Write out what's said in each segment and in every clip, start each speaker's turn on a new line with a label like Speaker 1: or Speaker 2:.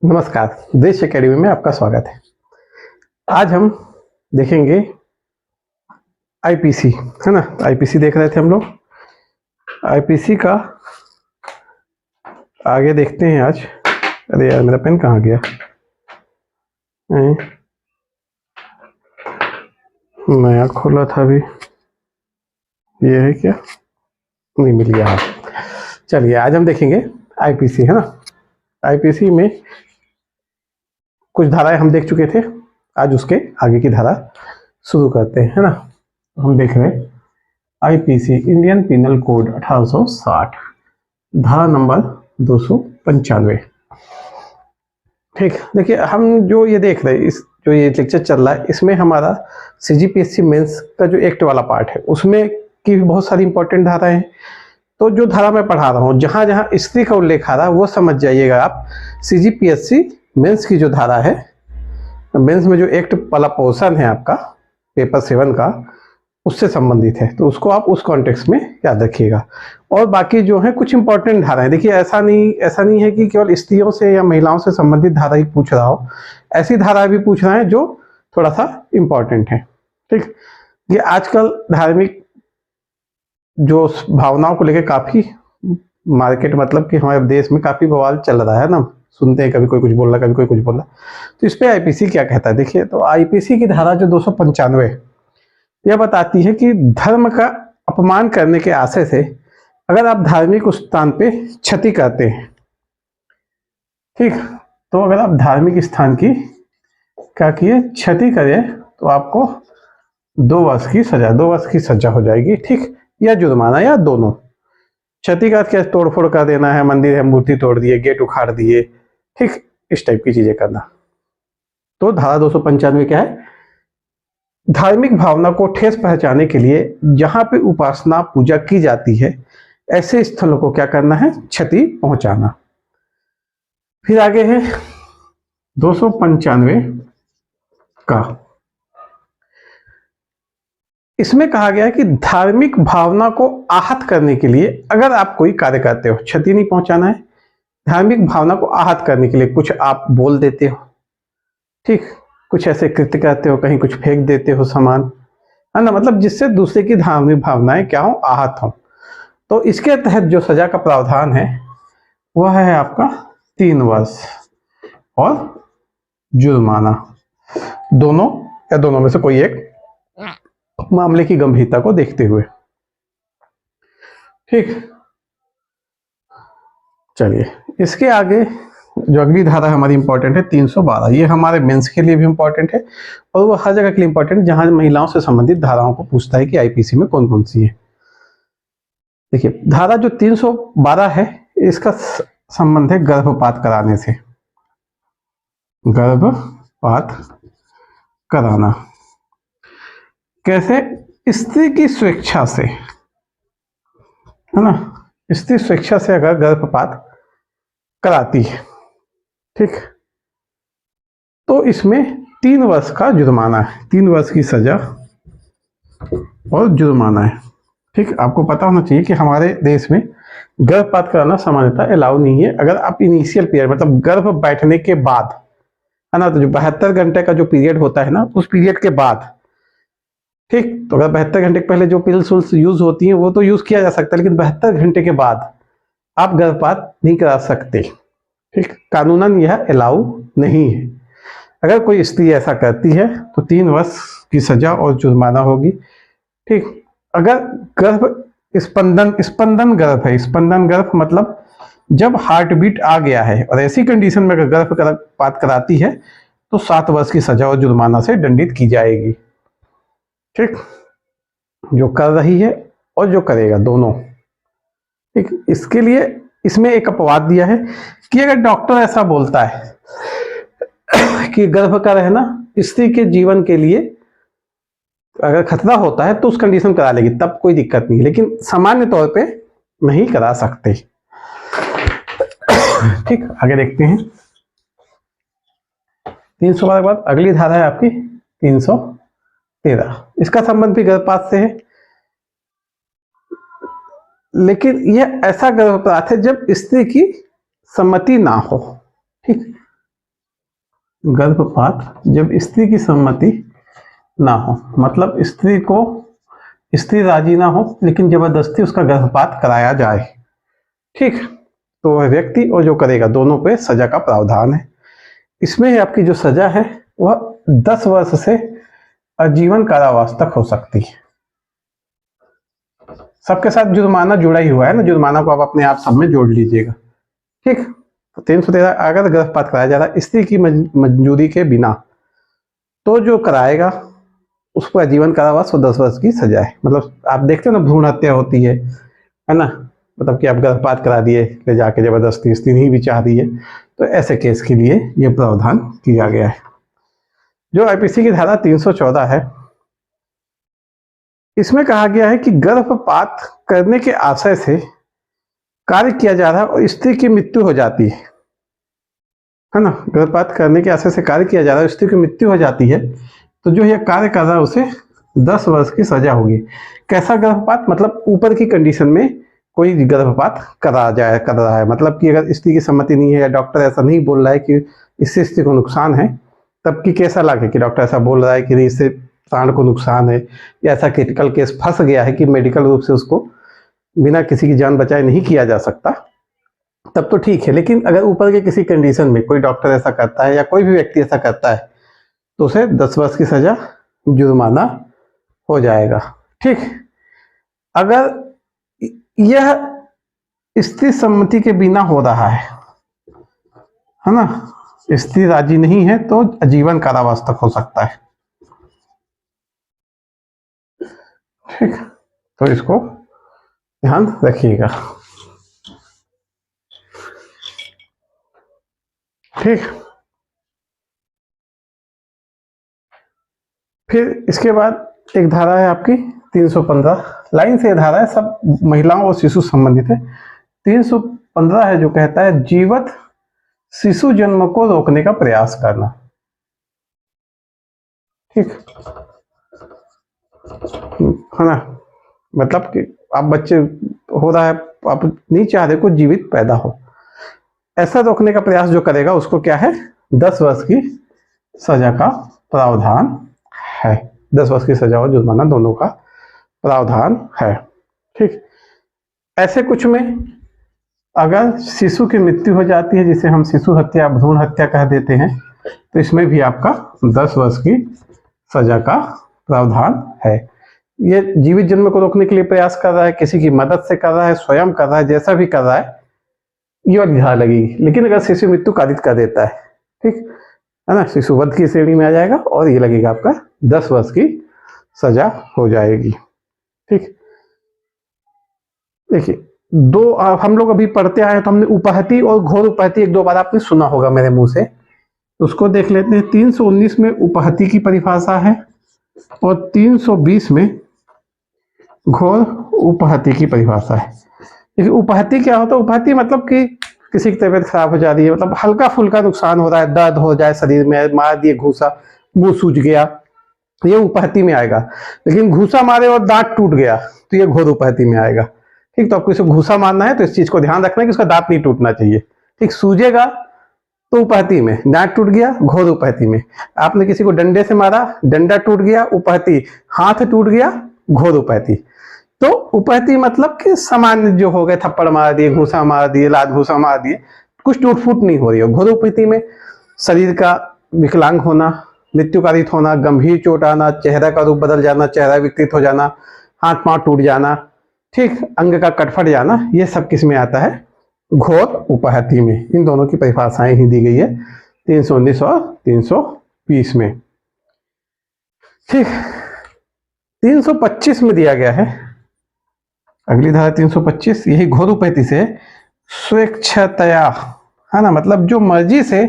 Speaker 1: नमस्कार, देश एकेडमी में आपका स्वागत है। आज हम देखेंगे आईपीसी, है ना। आईपीसी देख रहे थे हम लोग। आईपीसी का आगे देखते हैं आज। अरे यार, मेरा पेन कहाँ गया? नया खोला था अभी। ये है क्या? नहीं मिल गया। चलिए, आज हम देखेंगे आईपीसी, है ना। आईपीसी में कुछ धाराएं हम देख चुके थे। आज उसके आगे की धारा शुरू करते हैं, है ना। हम देख रहे हैं आईपीसी, इंडियन पिनल कोड 1860, धारा नंबर 295। ठीक, देखिए हम जो ये देख रहे हैं, इस जो ये लेक्चर चल रहा है, इसमें हमारा सीजीपीएससी मेंस का जो एक्ट वाला पार्ट है, उसमें की भी बहुत सारी इंपॉर्टेंट धाराएं हैं। तो जो धारा मैं पढ़ा रहा हूँ, जहाँ जहाँ स्त्री का उल्लेख आ रहा है, वो समझ जाइएगा आप। सीजीपीएससी मेंस की जो धारा है, मेंस में जो एक्ट वाला पोर्शन है आपका पेपर 7 का, उससे संबंधित है। तो उसको आप उस कॉन्टेक्स्ट में याद रखिएगा। और बाकी जो है कुछ इंपॉर्टेंट धाराएं, देखिए ऐसा नहीं है कि केवल स्त्रियों से या महिलाओं से संबंधित धारा ही पूछ रहा हो। ऐसी धाराएं भी पूछ रहा है जो थोड़ा सा इंपॉर्टेंट है। ठीक, ये आजकल धार्मिक जो भावनाओं को लेकर काफी मार्केट, मतलब कि हमारे देश में काफी बवाल चल रहा है ना। सुनते हैं कभी कोई कुछ बोल रहा, कभी कोई कुछ बोल रहा। तो इस पे आईपीसी क्या कहता है, देखिए। तो आईपीसी की धारा जो 295 यह बताती है कि धर्म का अपमान करने के आशय से अगर आप धार्मिक स्थान पे क्षति करते हैं, ठीक, तो अगर आप धार्मिक स्थान की क्या किए, क्षति करें, तो आपको 2 वर्ष की सजा, 2 वर्ष की सजा हो जाएगी, ठीक, या जुर्माना, या दोनों। क्षति का क्या, तोड़फोड़ कर देना है, मंदिर है, मूर्ति तोड़ दिए, गेट उखाड़ दिए, ठीक, इस टाइप की चीजें करना। तो धारा 295 क्या है, धार्मिक भावना को ठेस पहुंचाने के लिए जहां पे उपासना पूजा की जाती है, ऐसे स्थलों को क्या करना है, क्षति पहुंचाना। फिर आगे है 295 का, इसमें कहा गया है कि धार्मिक भावना को आहत करने के लिए अगर आप कोई कार्य करते हो, क्षति नहीं पहुंचाना है, धार्मिक भावना को आहत करने के लिए कुछ आप बोल देते हो, ठीक, कुछ ऐसे कृत्य करते हो, कहीं कुछ फेंक देते हो सामान, है ना, मतलब जिससे दूसरे की धार्मिक भावनाएं क्या हो, आहत हो, तो इसके तहत जो सजा का प्रावधान है वह है आपका 3 वर्ष और जुर्माना। दोनों या दोनों में से कोई एक, मामले की गंभीरता को देखते हुए। ठीक, चलिए इसके आगे जो अगली धारा हमारी इंपॉर्टेंट है 312। ये हमारे मेंस के लिए भी इंपॉर्टेंट है और वो हर जगह के लिए इंपॉर्टेंट, जहां महिलाओं से संबंधित धाराओं को पूछता है कि आईपीसी में कौन कौन सी है। देखिए धारा जो 312 है, इसका संबंध है गर्भपात कराने से। गर्भपात कराना कैसे, स्त्री की स्वेच्छा से, है ना, स्त्री स्वेच्छा से अगर गर्भपात कराती है, ठीक, तो इसमें 3 वर्ष का जुर्माना है, 3 वर्ष की सजा और जुर्माना है। ठीक, आपको पता होना चाहिए कि हमारे देश में गर्भपात कराना सामान्यतः अलाउ नहीं है। अगर आप इनिशियल पीरियड, मतलब गर्भ बैठने के बाद, है ना, तो जो 72 घंटे का जो पीरियड होता है ना, उस पीरियड के बाद, ठीक, तो अगर 72 घंटे के पहले जो पिल्स उल्स यूज होती हैं वो तो यूज किया जा सकता है, लेकिन 72 घंटे के बाद आप गर्भपात नहीं करा सकते। ठीक, कानूनन यह अलाउ नहीं है। अगर कोई स्त्री ऐसा करती है तो 3 वर्ष की सजा और जुर्माना होगी। ठीक, अगर गर्भ स्पंदन गर्भ है, स्पंदन गर्भ मतलब जब हार्ट बीट आ गया है, और ऐसी कंडीशन में अगर गर्भपात कराती है तो 7 वर्ष की सजा और जुर्माना से दंडित की जाएगी। ठीक, जो कर रही है और जो करेगा, दोनों। ठीक, इसके लिए इसमें एक अपवाद दिया है कि अगर डॉक्टर ऐसा बोलता है कि गर्भ का रहना स्त्री के जीवन के लिए अगर खतरा होता है तो उस कंडीशन करा लेगी, तब कोई दिक्कत नहीं, लेकिन सामान्य तौर पे नहीं करा सकते। ठीक, आगे देखते हैं 312 के बाद अगली धारा है आपकी 313। इसका संबंध भी गर्भपात से है, लेकिन यह ऐसा गर्भपात है जब स्त्री की सम्मति ना हो। ठीक, गर्भपात जब स्त्री की सम्मति ना हो, मतलब स्त्री राजी ना हो लेकिन जबरदस्ती उसका गर्भपात कराया जाए, ठीक, तो वह व्यक्ति और जो करेगा दोनों पे सजा का प्रावधान है। इसमें आपकी जो सजा है वह 10 वर्ष से आजीवन कारावास तक हो सकती है। सबके साथ जुर्माना जुड़ा ही हुआ है ना, जुर्माना को आप अपने आप सब में जोड़ लीजिएगा, ठीक। तो 313 अगर गर्भपात कराया जा रहा है स्त्री की मंजूरी के बिना, तो जो कराएगा उसको आजीवन कारावास और 10 वर्ष की सजा है। मतलब आप देखते हो ना, भ्रूण हत्या होती है ना, मतलब कि आप गर्भपात करा दिए ले जाके जबरदस्ती, स्त्री नहीं भी चाह रही है, तो ऐसे केस के लिए यह प्रावधान किया गया है। जो आईपीसी की धारा 314 है, इसमें कहा गया है कि गर्भपात करने के आशय से कार्य किया जा रहा है और स्त्री की मृत्यु हो जाती है ना, गर्भपात करने के आशय से कार्य किया जा रहा है, स्त्री की मृत्यु हो जाती है, तो जो यह कार्य कर रहा है उसे 10 वर्ष की सजा होगी। कैसा गर्भपात, मतलब ऊपर की कंडीशन में कोई गर्भपात कर रहा है, मतलब कि अगर स्त्री की सम्मति नहीं है या डॉक्टर ऐसा नहीं बोल रहा है कि इससे स्त्री को नुकसान है, तब की केस अलग है कि डॉक्टर ऐसा बोल रहा है कि नहीं इससे प्राण को नुकसान है, या ऐसा क्रिटिकल केस फंस गया है कि मेडिकल रूप से उसको बिना किसी की जान बचाए नहीं किया जा सकता, तब तो ठीक है। लेकिन अगर ऊपर के किसी कंडीशन में कोई डॉक्टर ऐसा करता है या कोई भी व्यक्ति ऐसा करता है, तो उसे 10 वर्ष की सजा, जुर्माना हो जाएगा, ठीक। अगर यह स्त्री सम्मति के बिना हो रहा है ना, स्त्री राजी नहीं है, तो आजीवन कारावास तक हो सकता है, ठीक। तो इसको ध्यान रखिएगा, ठीक। फिर इसके बाद एक धारा है आपकी 315, लाइन से धारा है, सब महिलाओं और शिशु संबंधित है। 315 है जो कहता है जीवित शिशु जन्म को रोकने का प्रयास करना, ठीक है ना, मतलब कि आप बच्चे हो रहा है, आप नहीं चाह रहे को जीवित पैदा हो, ऐसा रोकने का प्रयास जो करेगा उसको क्या है, 10 वर्ष की सजा का प्रावधान है। 10 वर्ष की सजा और जुर्माना दोनों का प्रावधान है, ठीक। ऐसे कुछ में अगर शिशु की मृत्यु हो जाती है, जिसे हम शिशु हत्या, भ्रूण हत्या कह देते हैं, तो इसमें भी आपका 10 वर्ष की सजा का प्रावधान है। ये जीवित जन्म को रोकने के लिए प्रयास कर रहा है, किसी की मदद से कर रहा है, स्वयं कर रहा है, जैसा भी कर रहा है, ये वाली धारा लगेगी। लेकिन अगर शिशु मृत्यु कारित कर देता है, ठीक है ना, शिशु वध की श्रेणी में आ जाएगा और ये लगेगा आपका 10 वर्ष की सजा हो जाएगी, ठीक। देखिए दो हम लोग अभी पढ़ते आए तो हमने उपहति और घोर उपहति एक दो बार आपने सुना होगा मेरे मुंह से, उसको देख लेते हैं। 319 में उपहति की परिभाषा है और 320 में घोर उपहति की परिभाषा है। देखिए उपहति क्या होता है, उपहति मतलब कि किसी की तबीयत खराब हो जा रही है, मतलब हल्का फुल्का नुकसान हो रहा है, दर्द हो जाए शरीर में, मार दिए घूसा, मुंह सूज गया, ये उपहति में आएगा। लेकिन घूसा मारे और दांत टूट गया तो ये घोर उपहति में आएगा, ठीक। तो आपको इसे घूसा मारना है तो इस चीज को ध्यान रखना है कि उसका दांत नहीं टूटना चाहिए, ठीक। सूजेगा तो उपहति में, दांत टूट गया घोर उपहति में। आपने किसी को डंडे से मारा, डंडा टूट गया उपहति, हाथ टूट गया घोर उपहति। तो उपहति मतलब कि सामान्य जो हो गए, थप्पड़ मार दिए, घूसा मार दिए, लात घूसा मार दिए, कुछ टूट फूट नहीं हो रही है। घोर उपहति में शरीर का विकलांग होना, मृत्यु कारित होना, गंभीर चोट आना, चेहरा का रूप बदल जाना, चेहरा विकृत हो जाना, हाथ पांव टूट जाना, ठीक, अंग का कटफट जाना, ये सब किस में आता है, घोर उपहति में। इन दोनों की परिभाषाएं ही दी गई है 319 और 320 में, ठीक। 325 में दिया गया है, अगली धारा 325, यही घोर उपहति से स्वेच्छतया, है ना, मतलब जो मर्जी से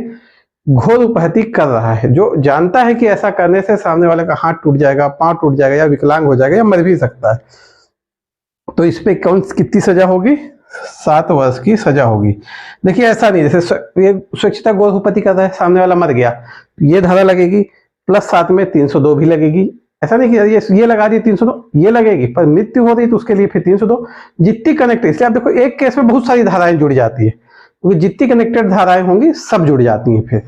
Speaker 1: घोर उपहति कर रहा है, जो जानता है कि ऐसा करने से सामने वाले का हाथ टूट जाएगा, पांव टूट जाएगा, या विकलांग हो जाएगा, या मर भी सकता है, तो इस पे कौन कितनी सजा होगी, 7 वर्ष की सजा होगी। देखिए ऐसा नहीं, जैसे ये स्वेच्छता घोर उपहति कर रहा है, सामने वाला मर गया, ये धारा लगेगी, प्लस 7 में 302 भी लगेगी। ऐसा नहीं कि ये लगा दी 302, ये लगेगी, पर मृत्यु हो रही तो उसके लिए फिर 302, जितनी कनेक्ट। इसलिए आप देखो एक केस में बहुत सारी धाराएं जुड़ जाती है, क्योंकि जितनी कनेक्टेड धाराएं होंगी सब जुड़ जाती हैं फिर,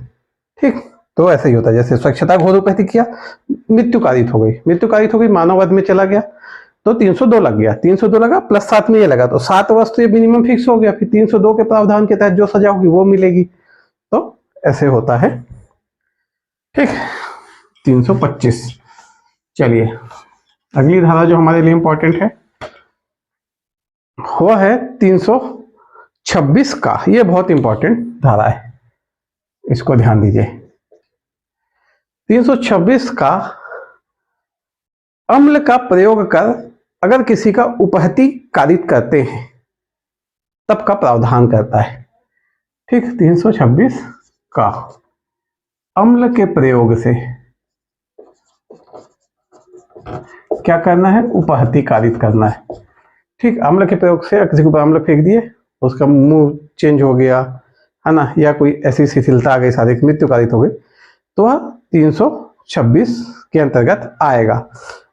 Speaker 1: ठीक। तो ऐसे ही होता है, जैसे स्वच्छता घोर उपैति किया, मृत्यु कारित हो गई, मृत्यु कारित हो गई, मानव वध में चला गया, तो 302 लग गया, 302 लगा प्लस 7 में ये लगा, तो 7 वर्ष तो ये मिनिमम फिक्स हो गया, फिर 302 के प्रावधान के तहत जो सजा होगी वो मिलेगी। तो ऐसे होता है, ठीक। 325। चलिए अगली धारा जो हमारे लिए इंपॉर्टेंट है वो है 326 का। ये बहुत इंपॉर्टेंट धारा है, इसको ध्यान दीजिए। 326 का अम्ल का प्रयोग कर अगर किसी का उपहति कारित करते हैं तब का प्रावधान करता है, ठीक। 326 का अम्ल के प्रयोग से क्या करना है, उपहति कारित करना है, ठीक। अम्ल के प्रयोग से किसी को अम्ल फेंक दिए, उसका मुंह चेंज हो गया है ना, या कोई ऐसी शिथिलता आ गई, शारीरिक मृत्यु कारित हो गई, तो वह 326 के अंतर्गत आएगा।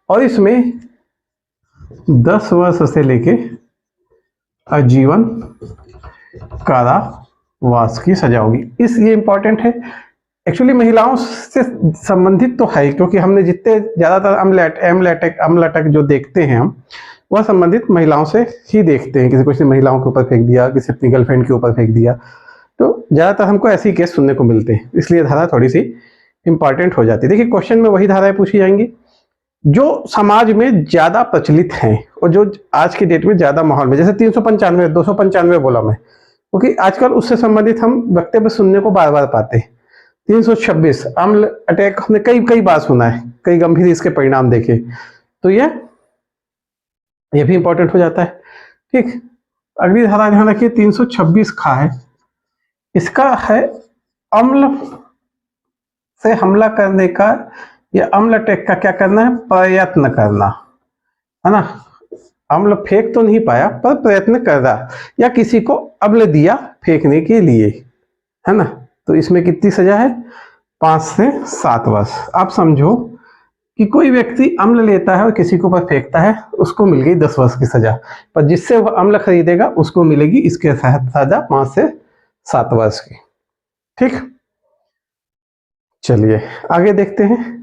Speaker 1: और इसमें 10 वर्ष से लेके आजीवन कारावास की सजा होगी। ये इंपॉर्टेंट है, एक्चुअली महिलाओं से संबंधित तो है, क्योंकि हमने जितने ज्यादातर अम्ल अटैक जो देखते हैं हम, वह संबंधित महिलाओं से ही देखते हैं। किसी महिलाओं के ऊपर फेंक दिया, किसी अपनी गर्लफ्रेंड के ऊपर फेंक दिया, तो ज्यादातर हमको ऐसी केस सुनने को मिलते हैं, इसलिए धारा थोड़ी सी इंपॉर्टेंट हो जाती है। देखिए क्वेश्चन में वही धाराएं पूछी जाएंगी जो समाज में ज्यादा प्रचलित हैं और जो आज की डेट में ज्यादा माहौल में, जैसे 395 295 बोला मैं, क्योंकि आजकल उससे संबंधित हम वक्तव्य सुनने को बार बार पाते हैं। 326 अम्ल अटैक हमने कई बार सुना है, कई गंभीर इसके परिणाम देखे, तो ये भी इंपॉर्टेंट हो जाता है, ठीक। अगली धारा ध्यान रखिए, 326 खा है, इसका है अम्ल से हमला करने का या अम्ल अटैक का क्या करना है, प्रयत्न करना, है ना। अम्ल फेंक तो नहीं पाया पर प्रयत्न कर रहा, या किसी को अम्ल दिया फेंकने के लिए, है ना। तो इसमें कितनी सजा है, 5 से 7 वर्ष। आप समझो कि कोई व्यक्ति अम्ल लेता है और किसी के ऊपर फेंकता है, उसको मिल गई 10 वर्ष की सजा, पर जिससे वह अम्ल खरीदेगा उसको मिलेगी इसके साथ सजा 5 से 7 वर्ष की, ठीक। चलिए आगे देखते हैं।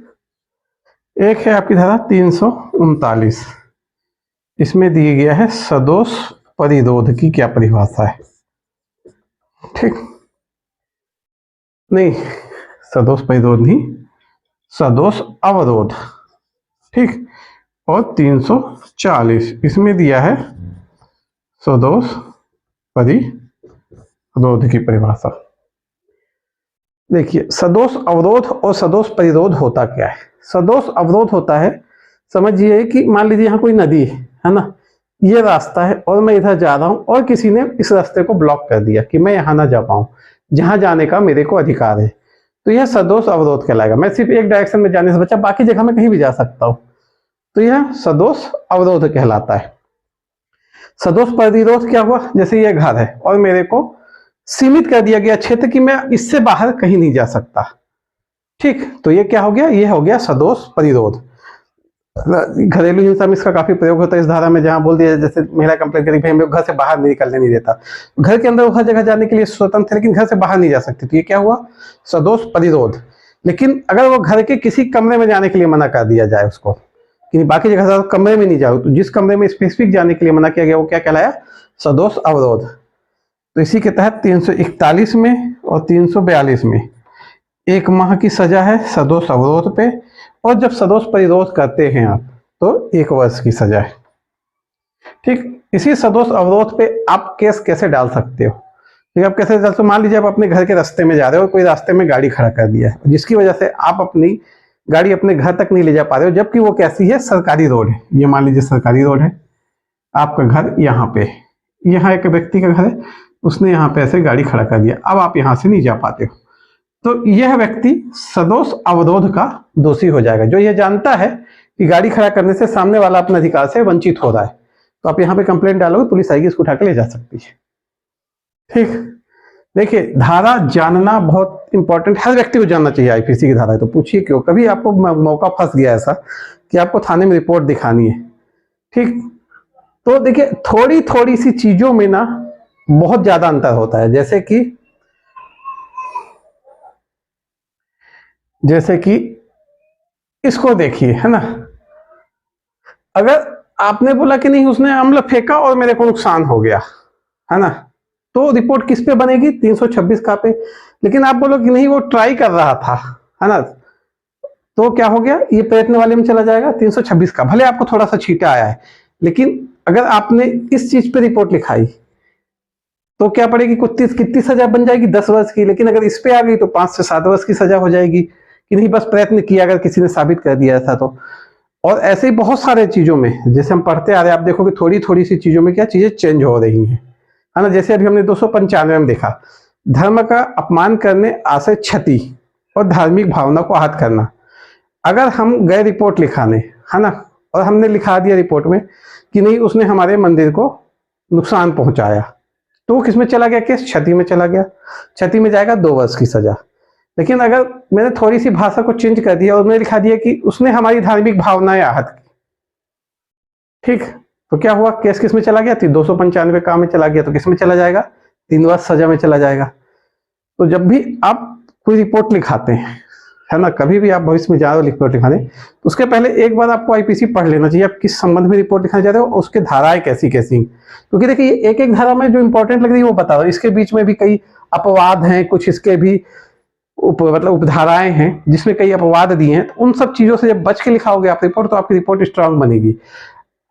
Speaker 1: एक है आपकी धारा 339, इसमें दिया गया है सदोष परिरोध की क्या परिभाषा है, ठीक। नहीं, सदोष परिरोध नहीं, सदोष अवरोध, ठीक। और 340 इसमें दिया है सदोष परिरोध की परिभाषा। देखिए सदोष अवरोध और सदोष परिरोध होता क्या है। सदोष अवरोध होता है, समझिए कि मान लीजिए यहाँ कोई नदी है ना, ये रास्ता है और मैं इधर जा रहा हूँ और किसी ने इस रास्ते को ब्लॉक कर दिया कि मैं यहाँ ना जा पाऊँ, जहाँ जाने का मेरे को अधिकार है, तो यह सदोष अवरोध कहलाएगा। मैं सिर्फ एक डायरेक्शन में जाने से बचा, बाकी जगह में कहीं भी जा सकता हूँ, तो यह सदोष अवरोध कहलाता है। सदोष परिरोध क्या हुआ, जैसे ये घर है और मेरे को सीमित कर दिया गया क्षेत्र कि मैं इससे बाहर कहीं नहीं जा सकता, ठीक। तो ये क्या हो गया, ये हो गया सदोष परिरोध। घरेलू हिंसा में इसका काफी प्रयोग होता है इस धारा में, जहां बोल दिया जैसे महिला कंप्लेंट करी भाई हमें घर से बाहर नहीं निकलने नहीं देता, घर के अंदर हर जगह जाने के लिए स्वतंत्र है लेकिन घर से बाहर नहीं जा सकती, तो ये क्या हुआ, सदोष परिरोध। लेकिन अगर वो घर के किसी कमरे में जाने के लिए मना कर दिया जाए उसको कि बाकी जगह कमरे में नहीं जाओ, तो जिस कमरे में स्पेसिफिक जाने के लिए मना किया गया वो क्या कहलाया, सदोष अवरोध। तो इसी के तहत 341 में और 342 में 1 माह की सजा है सदोष अवरोध पे, और जब सदोष परिरोध करते हैं आप तो 1 वर्ष की सजा है, ठीक। इसी सदोष अवरोध पे आप केस कैसे डाल सकते हो, ठीक। आप कैसे डाल सकते हो, मान लीजिए आप अपने घर के रास्ते में जा रहे हो, कोई रास्ते में गाड़ी खड़ा कर दिया है जिसकी वजह से आप अपनी गाड़ी अपने घर तक नहीं ले जा पा रहे हो, जबकि वो कैसी है, सरकारी रोड है। ये मान लीजिए सरकारी रोड है, आपका घर यहाँ पे, यहाँ एक व्यक्ति का घर है, उसने यहाँ पे ऐसे गाड़ी खड़ा कर दिया, अब आप यहाँ से नहीं जा पाते हो, तो यह व्यक्ति सदोष अवरोध का दोषी हो जाएगा। जो यह जानता है कि गाड़ी खड़ा करने से सामने वाला अपने अधिकार से वंचित हो रहा है, तो आप यहाँ पे कंप्लेंट डालोगे, पुलिस आएगी, इसको उठा के ले जा सकती है, ठीक। देखिए धारा जानना बहुत इंपॉर्टेंट, हर व्यक्ति को जानना चाहिए आईपीसी की धारा है, तो पूछिए क्यों, कभी आपको मौका फंस गया ऐसा कि आपको थाने में रिपोर्ट दिखानी है, ठीक। तो देखिए थोड़ी थोड़ी सी चीजों में ना बहुत ज्यादा अंतर होता है, जैसे कि जैसे कि इसको देखिए, है ना, अगर आपने बोला कि नहीं उसने अम्ल फेंका और मेरे को नुकसान हो गया, है ना, तो रिपोर्ट किस पे बनेगी? 326 का पे। लेकिन आप बोलो कि नहीं वो ट्राई कर रहा था, है ना, तो क्या हो गया, ये प्रयत्न वाले में चला जाएगा 326 का। भले आपको थोड़ा सा छींटा आया है, लेकिन अगर आपने इस चीज पे रिपोर्ट लिखाई तो क्या पड़ेगी? कितनी सजा बन जाएगी? 10 वर्ष की। लेकिन अगर इस पे आ गई तो 5 से 7 वर्ष की सजा हो जाएगी कि नहीं बस प्रयत्न किया, अगर किसी ने साबित कर दिया था तो। और ऐसे ही बहुत सारे चीजों में जैसे हम पढ़ते आ रहे हैं, आप देखोगे थोड़ी थोड़ी सी चीजों में क्या चीजें चेंज हो रही हैं, है ना। जैसे अभी हमने 295 में देखा, धर्म का अपमान करने, आशय क्षति और धार्मिक भावना को आहत करना। अगर हम गए रिपोर्ट लिखाने, है ना, और हमने लिखा दिया रिपोर्ट में कि नहीं उसने हमारे मंदिर को नुकसान पहुंचाया, तो किस में चला गया केस? क्षति में चला गया। क्षति में जाएगा 2 वर्ष की सजा। लेकिन अगर मैंने थोड़ी सी भाषा को चेंज कर दिया और मैंने लिखा दिया कि उसने हमारी धार्मिक भावनाएं आहत की, ठीक, तो क्या हुआ? केस किस में चला गया? 295 का में चला गया, तो किस में चला जाएगा? 3 वर्ष सजा में चला जाएगा। तो जब भी आप कोई रिपोर्ट लिखाते हैं, है ना, कभी भी आप भविष्य में जा रहे हो रिपोर्ट लिखाने, तो उसके पहले एक बार आपको आईपीसी पढ़ लेना चाहिए, आप किस संबंध में रिपोर्ट लिखाने जा रहे हो, उसके धाराएं कैसी कैसी। क्योंकि देखिए एक एक धारा में जो इंपॉर्टेंट लग रही है वो बता रहा हूं, इसके बीच में भी कई अपवाद हैं, कुछ इसके भी मतलब उपधाराएं हैं जिसमें कई अपवाद दिए हैं। तो उन सब चीजों से जब बच के लिखाओगे आप रिपोर्ट, तो आपकी रिपोर्ट स्ट्रांग बनेगी।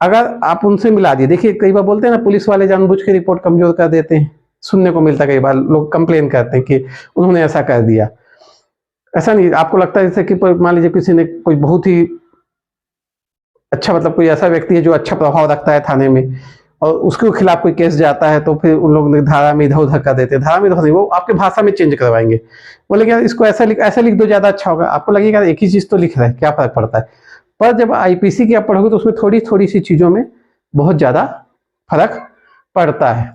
Speaker 1: अगर आप उनसे मिला दिए, देखिए कई बार बोलते हैं ना, पुलिस वाले जानबूझ के रिपोर्ट कमजोर कर देते हैं, सुनने को मिलता है, कई बार लोग कंप्लेन करते हैं कि उन्होंने ऐसा कर दिया। ऐसा नहीं, आपको लगता है जैसे कि मान लीजिए किसी ने कोई बहुत ही अच्छा, मतलब कोई ऐसा व्यक्ति है जो अच्छा प्रभाव रखता है थाने में, और उसके खिलाफ कोई केस जाता है, तो फिर उन लोग धारा में इधर उधर कर देते हैं। धारा में इधर नहीं, वो आपके भाषा में चेंज करवाएंगे, बोले यार इसको ऐसा लिख दो, ज्यादा अच्छा होगा। आपको लगेगा एक ही चीज तो लिख रहा है, क्या फर्क पड़ता है। पर जब आईपीसी की आप पढ़ोगे तो उसमें थोड़ी थोड़ी सी चीजों में बहुत ज्यादा फर्क पड़ता है।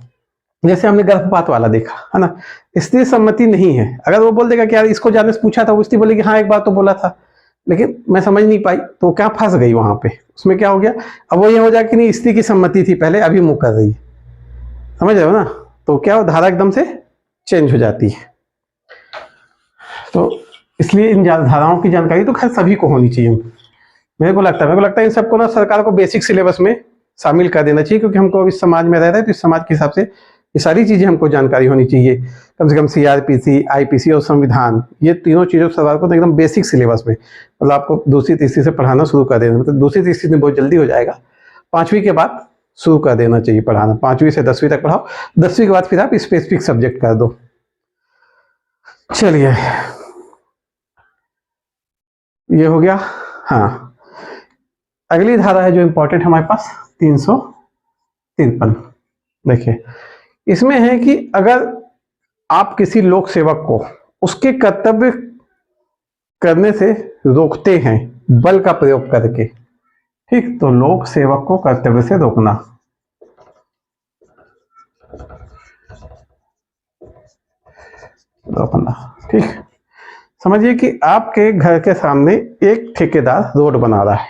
Speaker 1: जैसे हमने गर्भपात वाला देखा, है ना, स्त्री सम्मति नहीं है। अगर वो बोल देगा कि यार इसको जाने से पूछा था, वो स्त्री बोलेगी हाँ एक बार तो बोला था, लेकिन मैं समझ नहीं पाई, तो क्या फंस गई वहां पे। उसमें क्या हो गया, अब वो ये हो जाए कि नहीं स्त्री की सम्मति थी पहले, अभी मुंह कर रही है, समझ रहे हो ना। तो क्या हो, धारा एकदम से चेंज हो जाती है। तो इसलिए इन धाराओं की जानकारी तो खैर सभी को होनी चाहिए। मेरे को लगता है इन सबको ना सरकार को बेसिक सिलेबस में शामिल कर देना चाहिए, क्योंकि हमको इस समाज में रह रहे हैं, तो इस समाज के हिसाब से ये सारी चीजें हमको जानकारी होनी चाहिए। कम से कम सीआरपीसी, आईपीसी और संविधान, ये तीनों चीजों सरकार को एकदम बेसिक सिलेबस में, मतलब आपको दूसरी तीसरी से पढ़ाना शुरू कर देना। मतलब दूसरी तीसरी में बहुत जल्दी हो जाएगा, 5वीं के बाद शुरू कर देना चाहिए पढ़ाना। 5वीं से 10वीं तक पढ़ाओ, 10वीं के बाद फिर आप स्पेसिफिक सब्जेक्ट कर दो। चलिए ये हो गया। हाँ, अगली धारा है जो इंपॉर्टेंट हमारे पास 353। देखिए इसमें है कि अगर आप किसी लोक सेवक को उसके कर्तव्य करने से रोकते हैं बल का प्रयोग करके, ठीक, तो लोक सेवक को कर्तव्य से रोकना। ठीक, समझिए कि आपके घर के सामने एक ठेकेदार रोड बना रहा है,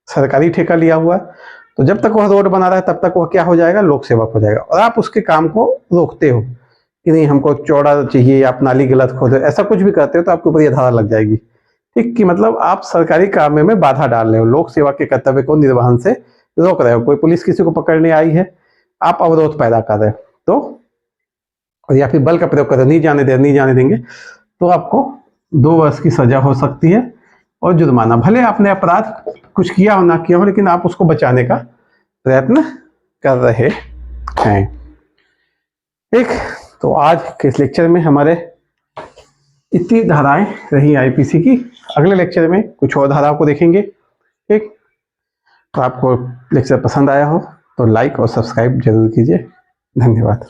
Speaker 1: सरकारी ठेका लिया हुआ है, तो जब तक वह रोड बना रहा है तब तक वह क्या हो जाएगा, लोक सेवक हो जाएगा। और आप उसके काम को रोकते हो कि नहीं हमको चौड़ा चाहिए, आप नाली गलत खोदो, ऐसा कुछ भी करते हो तो आपके ऊपर यह धारा लग जाएगी। ठीक, कि मतलब आप सरकारी काम में बाधा डाल रहे हो, लोक सेवा के कर्तव्य को निर्वहन से रोक रहे हो। कोई पुलिस किसी को पकड़ने आई है, आप अवरोध पैदा कर रहे हो, तो या फिर बल का प्रयोग कर रहे हो, नहीं जाने देंगे, तो आपको 2 वर्ष की सजा हो सकती है और जुर्माना। भले आपने अपराध कुछ किया हो ना किया हो, लेकिन आप उसको बचाने का प्रयत्न कर रहे हैं। ठीक, तो आज के इस लेक्चर में हमारे इतनी धाराएं रही आईपीसी की। अगले लेक्चर में कुछ और धाराओं को देखेंगे। ठीक, तो आपको लेक्चर पसंद आया हो तो लाइक और सब्सक्राइब जरूर कीजिए। धन्यवाद।